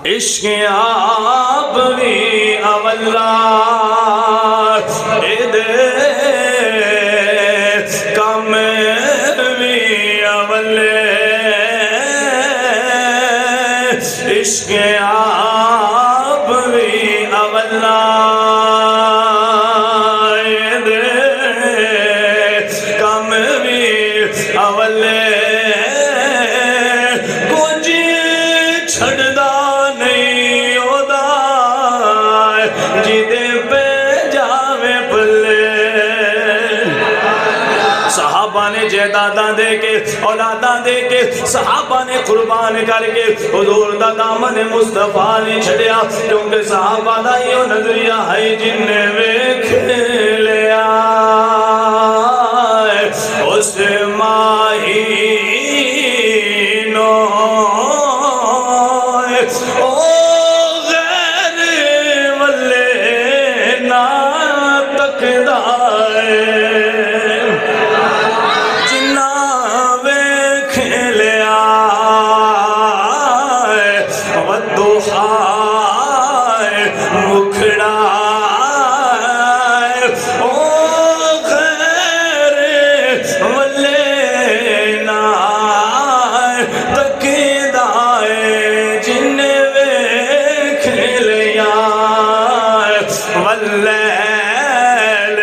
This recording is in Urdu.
عشق آپ بھی اولا دے کم بھی اولے عشق آپ بھی اولا دے کم بھی اولے صحابہ نے جائیداداں دے کے اولاداں دے کے صحابہ نے قربان کر کے حضور دا دامن مصطفیٰ نے چھڑیا کیونکہ صحابہ دا یہ نظریہ ہے جن نے ویکھ لیا اس ماہینوں او غیر والے نہ تکدائے واللیل